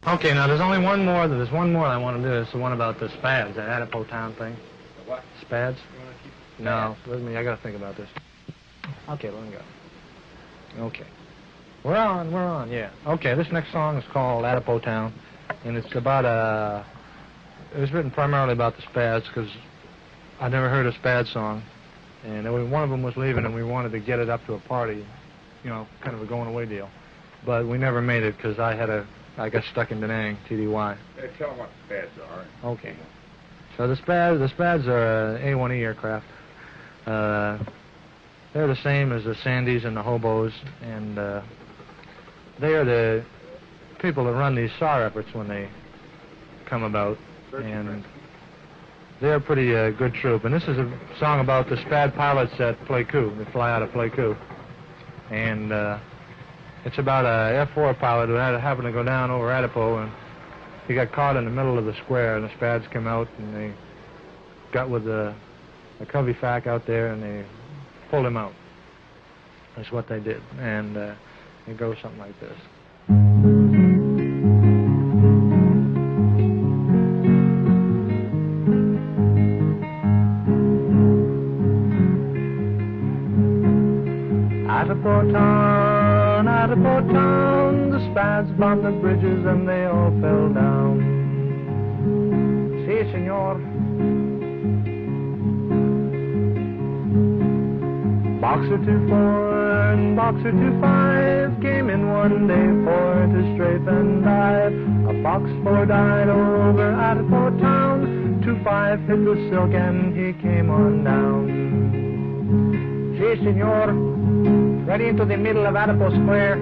Okay, now there's only one more. There's one more I want to do. It's the one about the SPADs, that Adipose Town thing. The what? SPADs? You want to keep No, let me. I got to think about this. Okay, let me go. Okay. We're on, yeah. Okay, this next song is called Adipose Town, and it's about it was written primarily about the SPADs, because I never heard a SPAD song, and one of them was leaving, and we wanted to get it up to a party, you know, kind of a going-away deal. But we never made it, because I got stuck in Da Nang, TDY. Hey, tell them what the SPADs are. Okay. So the SPADs are A-1E aircraft. They're the same as the Sandys and the Hobos, and they are the people that run these SAR efforts when they come about, and they're a pretty good troop. And this is a song about the SPAD pilots at Pleiku, that fly out of Pleiku. And it's about a F-4 pilot who happened to go down over Adipose, and he got caught in the middle of the square, and the SPADs came out, and they got with a covey fac out there, and they pulled him out. That's what they did. And it goes something like this. Adipose Town, the SPADs bombed the bridges and they all fell down. Si, senor. Boxer 2-4 and Boxer 2-5 came in one day for to strafe and dive. A Fox 4 died over Adipose Town. 2-5 hit the silk and he came on down. Si, senor. Ready into the middle of Adipose Square.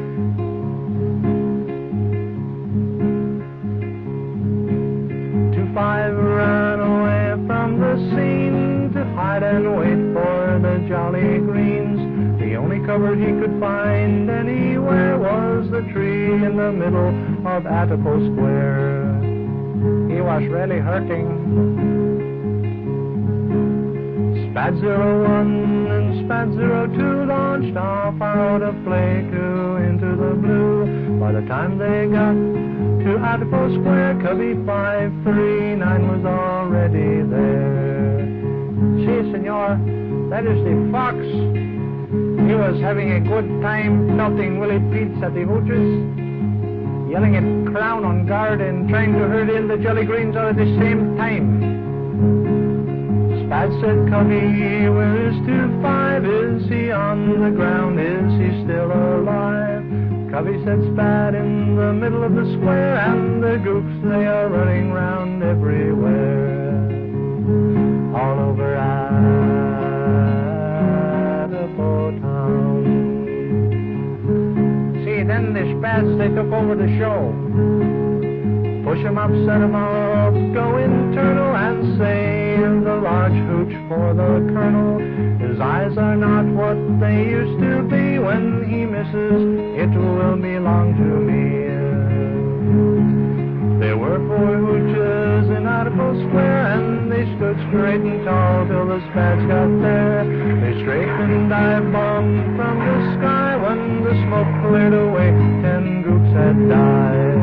2-5 ran away from the scene to hide and wait for the Jolly Greens. The only cover he could find anywhere was the tree in the middle of Adipose Square. He was really hurting. SPAD 01 and SPAD 02 launched off out of Pleiku into the blue. By the time they got to Adipose Square, Cubby 539 was already there. Si, senor, that is the Fox. He was having a good time pelting Willie Pete's at the hooches, yelling at Crown on guard and trying to herd in the Jolly Greens all at the same time. SPAD said, Cubby, where is 2-5? Is he on the ground? Is he still alive? Cubby said, SPAD in the middle of the square, and the goops, they are running round everywhere. All over Adipose Town. See, then the SPADs, they took over the show. Push 'em up, set 'em up, go internal and save the large hooch for the colonel. His eyes are not what they used to be. When he misses, it will belong to me. There were 4 hooches in Adipose Square, and they stood straight and tall till the SPADs got there. They strafed and dive bombed from the sky. When the smoke cleared away, 10 goops had died.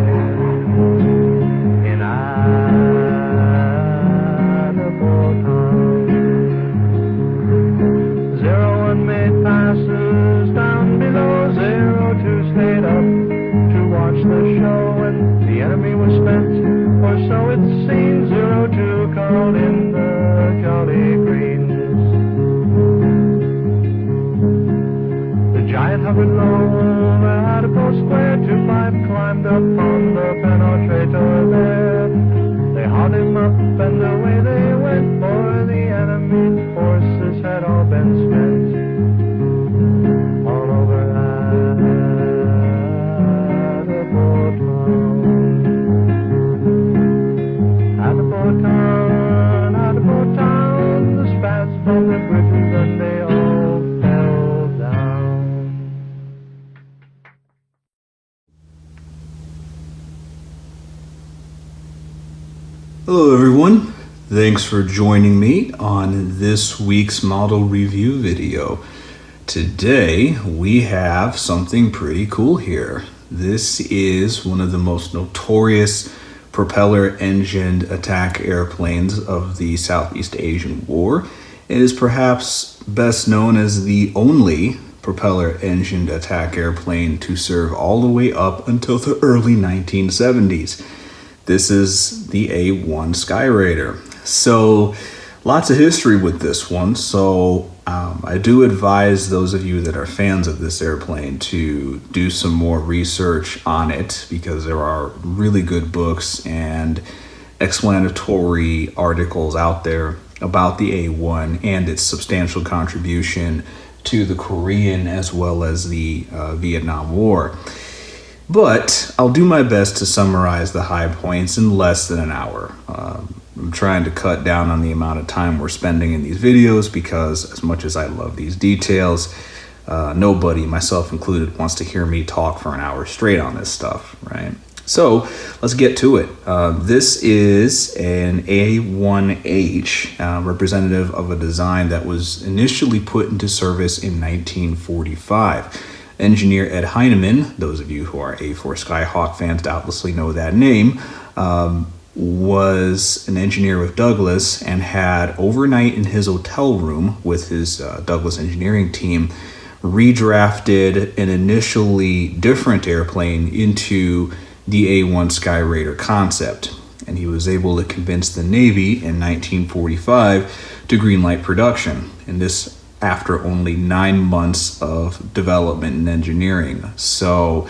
The show, and the enemy was spent, or so it seemed. 02 called in the Jolly Greens. The giant hovered low over Adipose Square. 2-5 climbed up on the penetrator there. They hauled him up, and away they went, for the enemy forces had all been spent. All over Adipose Town, the SPADs from the bridges and they all fell down. Hello everyone, thanks for joining me on this week's model review video. Today we have something pretty cool here. This is one of the most notorious propeller-engined attack airplanes of the Southeast Asian War. It is perhaps best known as the only propeller-engined attack airplane to serve all the way up until the early 1970s. This is the A-1 Skyraider. So lots of history with this one. So I do advise those of you that are fans of this airplane to do some more research on it, because there are really good books and explanatory articles out there about the A-1 and its substantial contribution to the Korean as well as the Vietnam War. But I'll do my best to summarize the high points in less than an hour. I'm trying to cut down on the amount of time we're spending in these videos, because as much as I love these details, nobody, myself included, wants to hear me talk for an hour straight on this stuff, right? So let's get to it. This is an A-1H, representative of a design that was initially put into service in 1945. Engineer Ed Heinemann, those of you who are A4 Skyhawk fans doubtlessly know that name, was an engineer with Douglas and had overnight in his hotel room with his Douglas engineering team redrafted an initially different airplane into the A-1 Skyraider concept. And he was able to convince the Navy in 1945 to greenlight production. And this after only 9 months of development and engineering. So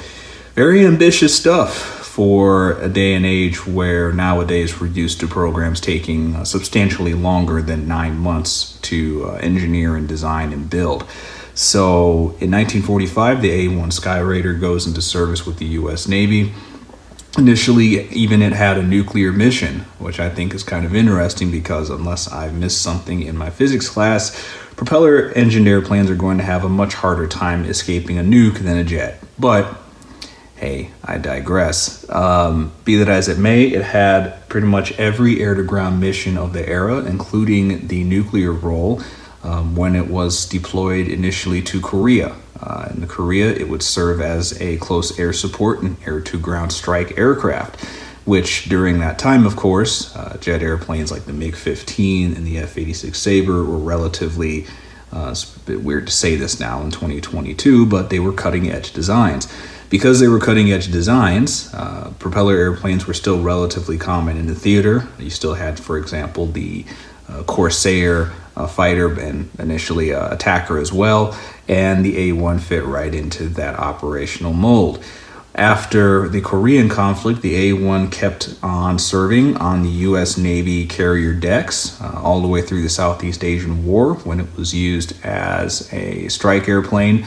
very ambitious stuff for a day and age where nowadays we're used to programs taking substantially longer than 9 months to engineer and design and build. So in 1945, the A-1 Skyraider goes into service with the U.S. Navy. Initially, even it had a nuclear mission, which I think is kind of interesting, because unless I've missed something in my physics class, propeller-engined airplanes are going to have a much harder time escaping a nuke than a jet. But hey, I digress. Be that as it may, it had pretty much every air-to-ground mission of the era, including the nuclear role when it was deployed initially to Korea. In Korea, it would serve as a close air support and air-to-ground strike aircraft, which during that time, of course, jet airplanes like the MiG-15 and the F-86 Sabre were relatively, it's a bit weird to say this now in 2022, but they were cutting-edge designs. Because they were cutting-edge designs, propeller airplanes were still relatively common in the theater. You still had, for example, the Corsair fighter and initially attacker as well, and the A-1 fit right into that operational mold. After the Korean conflict, the A-1 kept on serving on the U.S. Navy carrier decks all the way through the Southeast Asian War, when it was used as a strike airplane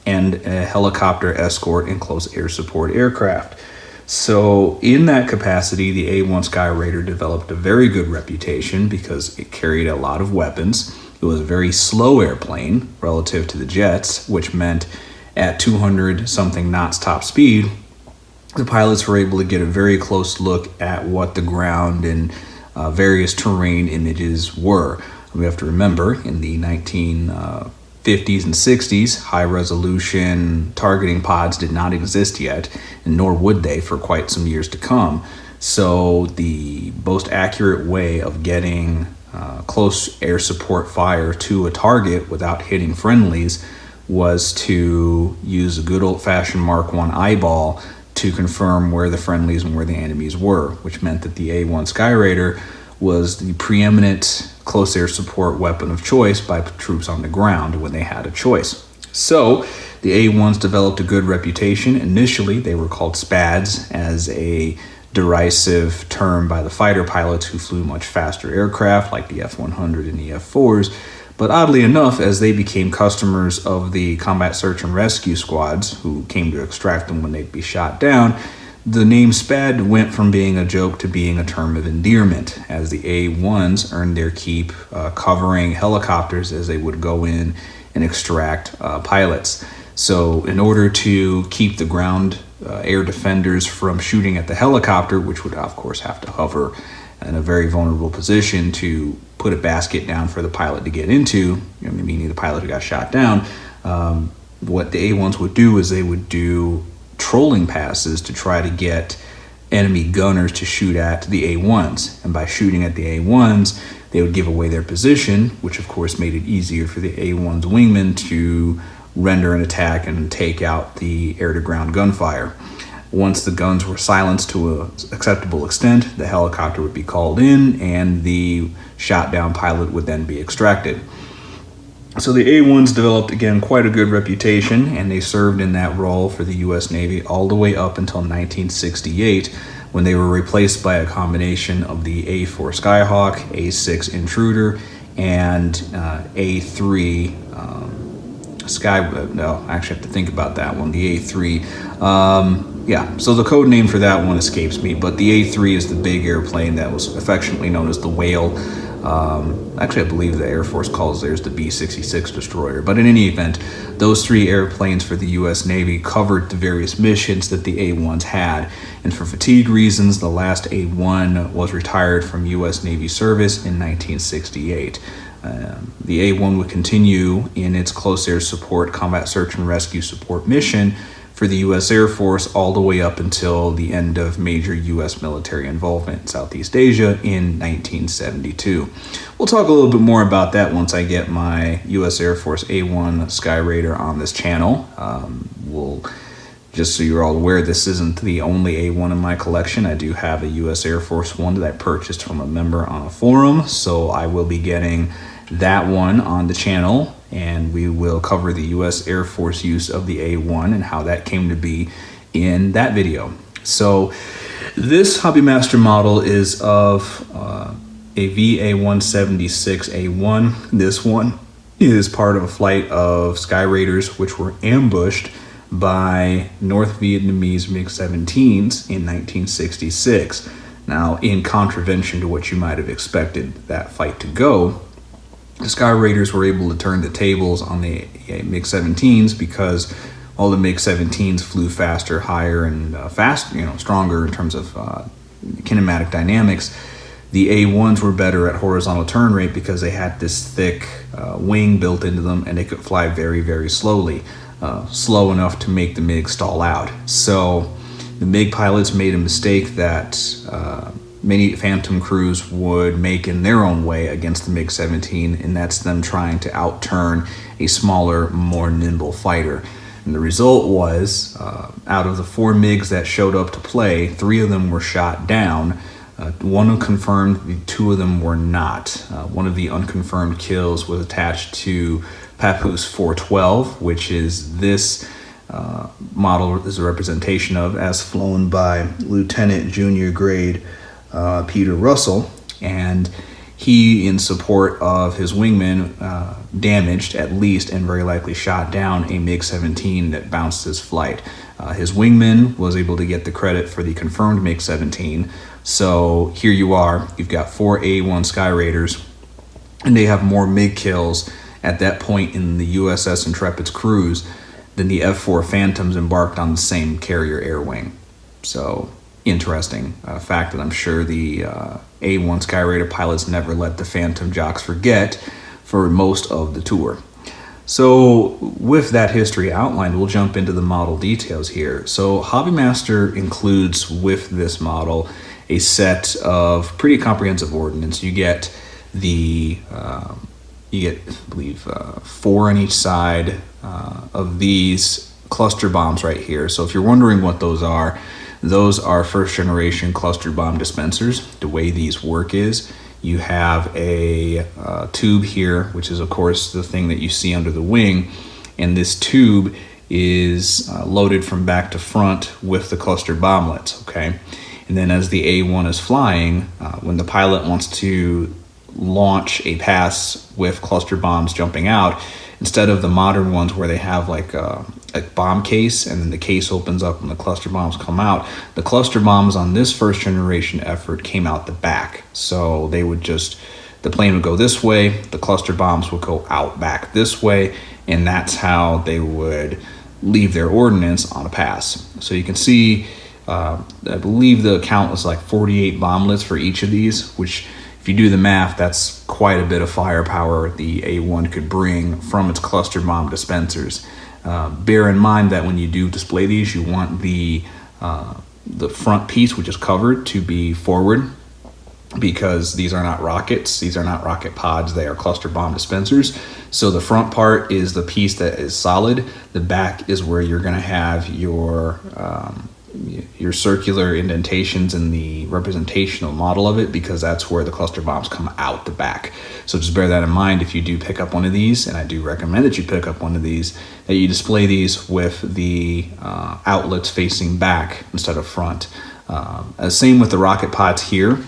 and a helicopter escort and close air support aircraft. So in that capacity, the A-1 Skyraider developed a very good reputation because it carried a lot of weapons. It was a very slow airplane relative to the jets, which meant at 200-something knots top speed, the pilots were able to get a very close look at what the ground and various terrain images were. We have to remember, in the 1950s and 60s, high-resolution targeting pods did not exist yet, and nor would they for quite some years to come. So the most accurate way of getting close air support fire to a target without hitting friendlies was to use a good old-fashioned Mark I eyeball to confirm where the friendlies and where the enemies were, which meant that the A-1 Skyraider was the preeminent close air support weapon of choice by troops on the ground when they had a choice. So the A-1s developed a good reputation. Initially, they were called SPADs, as a derisive term by the fighter pilots who flew much faster aircraft like the F-100 and the F-4s. But oddly enough, as they became customers of the combat search and rescue squads who came to extract them when they'd be shot down, the name SPAD went from being a joke to being a term of endearment, as the A-1s earned their keep covering helicopters as they would go in and extract pilots. So in order to keep the ground air defenders from shooting at the helicopter, which would of course have to hover in a very vulnerable position to put a basket down for the pilot to get into, meaning the pilot who got shot down, what the A-1s would do is they would do trolling passes to try to get enemy gunners to shoot at the A-1s. And by shooting at the A-1s, they would give away their position, which of course made it easier for the A-1's wingmen to render an attack and take out the air-to-ground gunfire. Once the guns were silenced to an acceptable extent, the helicopter would be called in and the shot down pilot would then be extracted. So the A-1s developed, again, quite a good reputation, and they served in that role for the U.S. Navy all the way up until 1968, when they were replaced by a combination of the A-4 Skyhawk, A-6 Intruder, and A-3 no, I actually have to think about that one, the A-3. Yeah, so the code name for that one escapes me, but the A-3 is the big airplane that was affectionately known as the Whale. Actually, I believe the Air Force calls theirs the B-66 destroyer. But in any event, those 3 airplanes for the U.S. Navy covered the various missions that the A-1s had. And for fatigue reasons, the last A-1 was retired from U.S. Navy service in 1968. The A-1 would continue in its close air support, combat search and rescue support mission for the U.S. Air Force all the way up until the end of major U.S. military involvement in Southeast Asia in 1972. We'll talk a little bit more about that once I get my U.S. Air Force A-1 Skyraider on this channel. Just so you're all aware, this isn't the only A-1 in my collection. I do have a U.S. Air Force one that I purchased from a member on a forum, so I will be getting that one on the channel, and we will cover the U.S. Air Force use of the A-1 and how that came to be in that video. So this HobbyMaster model is of a VA-176 A-1. This one is part of a flight of Skyraiders which were ambushed by North Vietnamese MiG-17s in 1966. Now, in contravention to what you might have expected that fight to go, the Skyraiders were able to turn the tables on the MiG-17s because all the MiG-17s flew faster, higher, and stronger in terms of kinematic dynamics. The A-1s were better at horizontal turn rate because they had this thick wing built into them, and they could fly very, very slowly, slow enough to make the MiG stall out. So the MiG pilots made a mistake that many Phantom crews would make in their own way against the MiG-17, and that's them trying to outturn a smaller, more nimble fighter. And the result was, out of the 4 MiGs that showed up to play, 3 of them were shot down. One confirmed, 2 of them were not. One of the unconfirmed kills was attached to Papoose 412, which is this model is a representation of, as flown by Lieutenant Junior Grade Peter Russell, and he, in support of his wingman, damaged at least and very likely shot down a MiG-17 that bounced his flight. His wingman was able to get the credit for the confirmed MiG-17. So here you are, you've got 4 A-1 Skyraiders, and they have more MiG kills at that point in the USS Intrepid's cruise than the F-4 Phantoms embarked on the same carrier air wing. So interesting fact that I'm sure the A-1 Skyraider pilots never let the Phantom jocks forget for most of the tour. So with that history outlined, we'll jump into the model details here. So HobbyMaster includes with this model a set of pretty comprehensive ordnance. You get the I believe 4 on each side of these cluster bombs right here. So if you're wondering what those are first generation cluster bomb dispensers. The way these work is you have a tube here, which is of course the thing that you see under the wing, and this tube is loaded from back to front with the cluster bomblets, okay? And then as the A-1 is flying, when the pilot wants to launch a pass with cluster bombs jumping out, instead of the modern ones where they have like a bomb case and then the case opens up and the cluster bombs come out, the cluster bombs on this first generation effort came out the back. So they would the plane would go this way, the cluster bombs would go out back this way, and that's how they would leave their ordnance on a pass. So you can see, I believe the count was like 48 bomblets for each of these, which if you do the math, that's quite a bit of firepower the A-1 could bring from its cluster bomb dispensers. Bear in mind that when you do display these, you want the front piece, which is covered, to be forward, because these are not rockets. These are not rocket pods. They are cluster bomb dispensers. So the front part is the piece that is solid. The back is where you're going to have your circular indentations in the representational model of it, because that's where the cluster bombs come out the back. So just bear that in mind if you do pick up one of these, and I do recommend that you pick up one of these, that you display these with the outlets facing back instead of front. Same with the rocket pods here.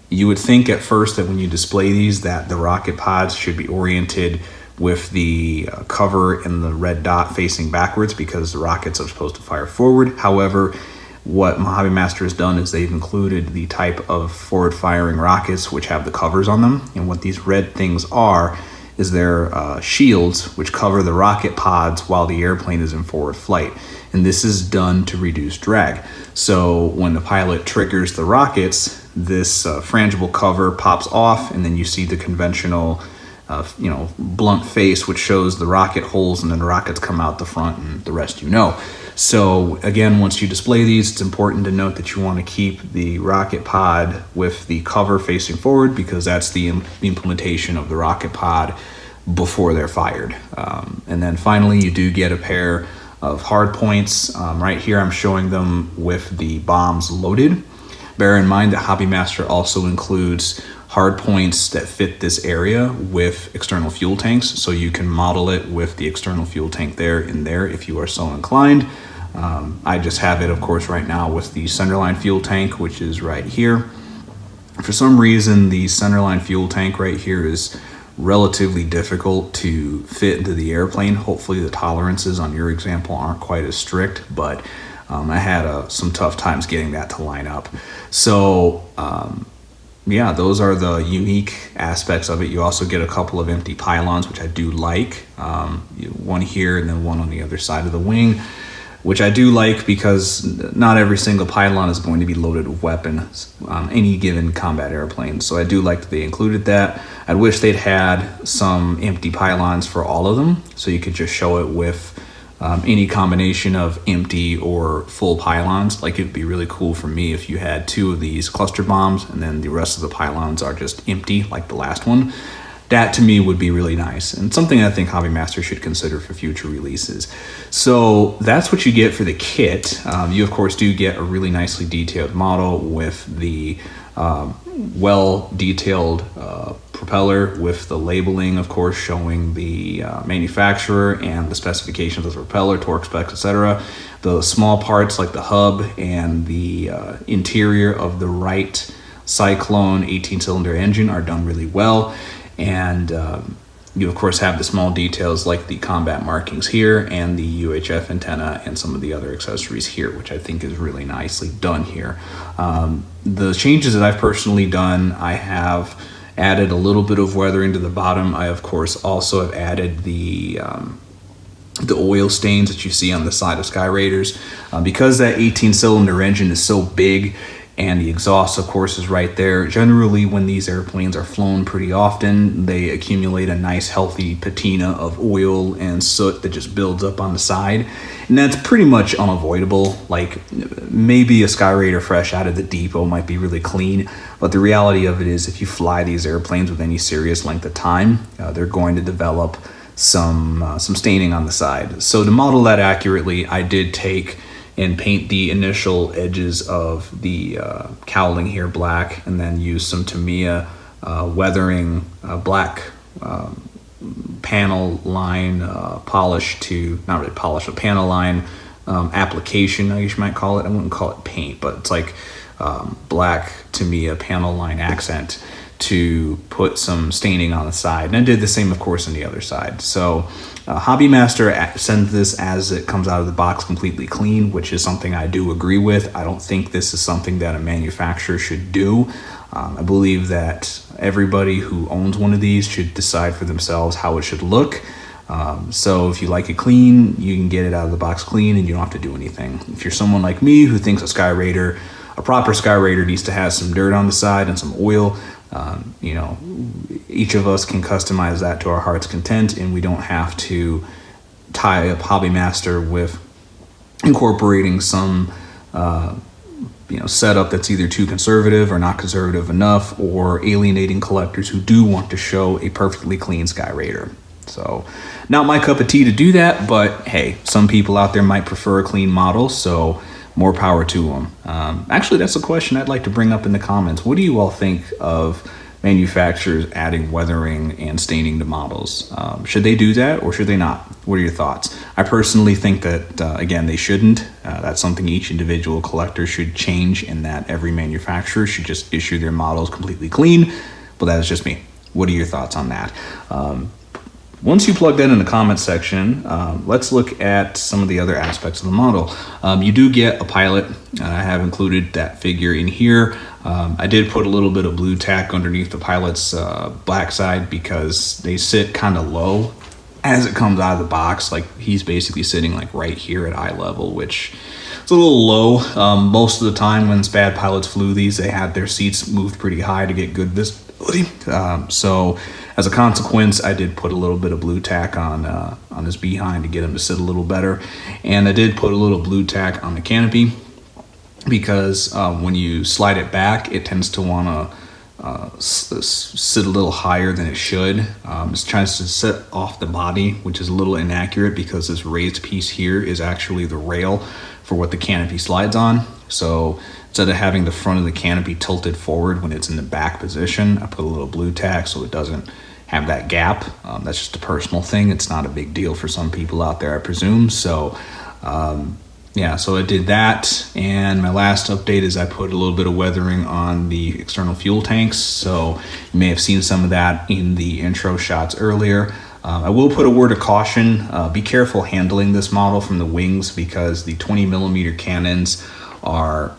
You would think at first that when you display these that the rocket pods should be oriented with the cover and the red dot facing backwards, because the rockets are supposed to fire forward. However, what HobbyMaster has done is they've included the type of forward firing rockets which have the covers on them, and what these red things are is they're shields which cover the rocket pods while the airplane is in forward flight, and this is done to reduce drag. So when the pilot triggers the rockets, this frangible cover pops off, and then you see the conventional blunt face, which shows the rocket holes, and then the rockets come out the front, and the rest you know. So again, once you display these, it's important to note that you want to keep the rocket pod with the cover facing forward, because that's the implementation of the rocket pod before they're fired. And then finally, you do get a pair of hard points. Right here, I'm showing them with the bombs loaded. Bear in mind that HobbyMaster also includes hard points that fit this area with external fuel tanks, so you can model it with the external fuel tank there and there if you are so inclined. I just have it, of course, right now with the centerline fuel tank, which is right here. For some reason, the centerline fuel tank right here is relatively difficult to fit into the airplane. Hopefully the tolerances on your example aren't quite as strict, but I had some tough times getting that to line up. So yeah, those are the unique aspects of it. You also get a couple of empty pylons, which I do like. One here and then one on the other side of the wing, which I do like because not every single pylon is going to be loaded with weapons on any given combat airplane. So I do like that they included that. I wish they'd had some empty pylons for all of them, so you could just show it with any combination of empty or full pylons. Like, it'd be really cool for me if you had 2 of these cluster bombs and then the rest of the pylons are just empty, like the last one. That to me would be really nice, and something I think HobbyMaster should consider for future releases. So that's what you get for the kit. You of course do get a really nicely detailed model with the well detailed propeller, with the labeling of course showing the manufacturer and the specifications of the propeller, torque specs, etc. The small parts like the hub and the interior of the right Cyclone 18-cylinder engine are done really well. And you of course have the small details like the combat markings here and the UHF antenna and some of the other accessories here, which I think is really nicely done here. The changes that I've personally done, I have added a little bit of weathering to the bottom. I of course also have added the oil stains that you see on the side of Skyraiders. Because that 18-cylinder engine is so big and the exhaust of course is right there, generally when these airplanes are flown pretty often, they accumulate a nice healthy patina of oil and soot that just builds up on the side, and that's pretty much unavoidable. Like, maybe a Skyraider fresh out of the depot might be really clean, but the reality of it is if you fly these airplanes with any serious length of time, they're going to develop some staining on the side. So to model that accurately, I did take and paint the initial edges of the cowling here black, and then use some Tamiya weathering black panel line polish to, not really polish, but panel line application, I guess you might call it. I wouldn't call it paint, but it's like black Tamiya panel line accent to put some staining on the side. And I did the same of course on the other side. So HobbyMaster sends this as it comes out of the box completely clean, which is something I do agree with. I don't think this is something that a manufacturer should do. I believe that everybody who owns one of these should decide for themselves how it should look. So if you like it clean, you can get it out of the box clean and you don't have to do anything. If you're someone like me who thinks a proper Skyraider needs to have some dirt on the side and some oil, each of us can customize that to our heart's content, and we don't have to tie up HobbyMaster with incorporating some setup that's either too conservative or not conservative enough, or alienating collectors who do want to show a perfectly clean Skyraider. So not my cup of tea to do that, but hey, some people out there might prefer a clean model, so more power to them. Actually, that's a question I'd like to bring up in the comments. What do you all think of manufacturers adding weathering and staining to models? Should they do that or should they not? What are your thoughts? I personally think that, again, they shouldn't. That's something each individual collector should change, in that every manufacturer should just issue their models completely clean. But that is just me. What are your thoughts on that? Once you plug that in the comment section, let's look at some of the other aspects of the model. You do get a pilot. I have included that figure in here. I did put a little bit of blue tack underneath the pilot's black side because they sit kind of low as it comes out of the box. Like, he's basically sitting like right here at eye level, which is a little low. Most of the time when SPAD pilots flew these, they had their seats moved pretty high to get good visibility. So as a consequence, I did put a little bit of blue tack on his behind to get him to sit a little better. And I did put a little blue tack on the canopy because when you slide it back, it tends to want to sit a little higher than it should. It tries to sit off the body, which is a little inaccurate because this raised piece here is actually the rail for what the canopy slides on. So instead of having the front of the canopy tilted forward when it's in the back position, I put a little blue tack so it doesn't have that gap. That's just a personal thing. It's not a big deal for some people out there, I presume. So yeah, so I did that. And my last update is I put a little bit of weathering on the external fuel tanks. So you may have seen some of that in the intro shots earlier. I will put a word of caution. Be careful handling this model from the wings because the 20mm cannons are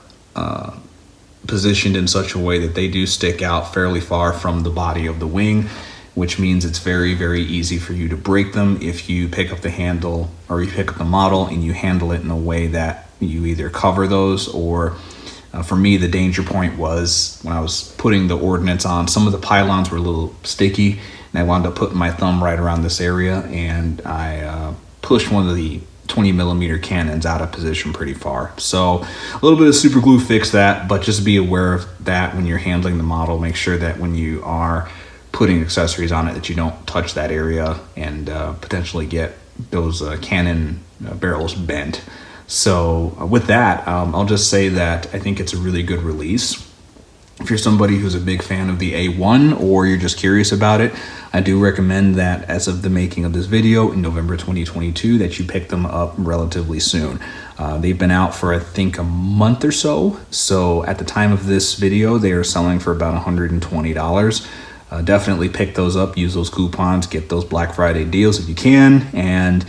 positioned in such a way that they do stick out fairly far from the body of the wing, which means it's very, very easy for you to break them if you pick up the handle or you pick up the model and you handle it in a way that you either cover those or, for me, the danger point was when I was putting the ordnance on, some of the pylons were a little sticky and I wound up putting my thumb right around this area and I pushed one of the 20mm cannons out of position pretty far. So a little bit of super glue fixed that, but just be aware of that when you're handling the model. Make sure that when you are putting accessories on it that you don't touch that area and potentially get those cannon barrels bent. So with that, I'll just say that I think it's a really good release. If you're somebody who's a big fan of the A1 or you're just curious about it, I do recommend that as of the making of this video in November 2022 that you pick them up relatively soon. They've been out for I think a month or so. So at the time of this video, they are selling for about $120. Definitely pick those up, use those coupons, get those Black Friday deals if you can, and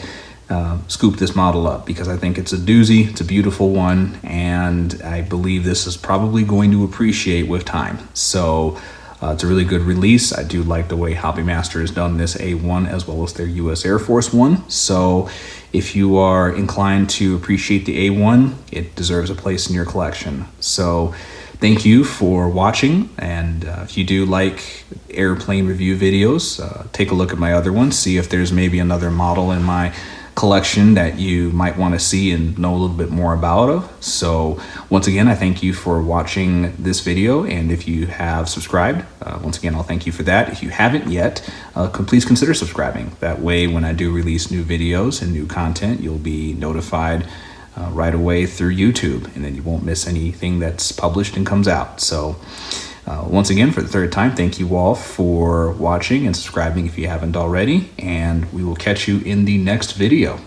scoop this model up because I think it's a doozy. It's a beautiful one, and I believe this is probably going to appreciate with time. So it's a really good release. I do like the way HobbyMaster has done this A1 as well as their US Air Force one. So if you are inclined to appreciate the A1, it deserves a place in your collection. So thank you for watching, and if you do like airplane review videos, take a look at my other ones, see if there's maybe another model in my collection that you might want to see and know a little bit more about. So once again, I thank you for watching this video, and if you have subscribed, once again, I'll thank you for that. If you haven't yet, please consider subscribing. That way, when I do release new videos and new content, you'll be notified right away through YouTube, and then you won't miss anything that's published and comes out. So once again, for the third time, thank you all for watching and subscribing if you haven't already, and we will catch you in the next video.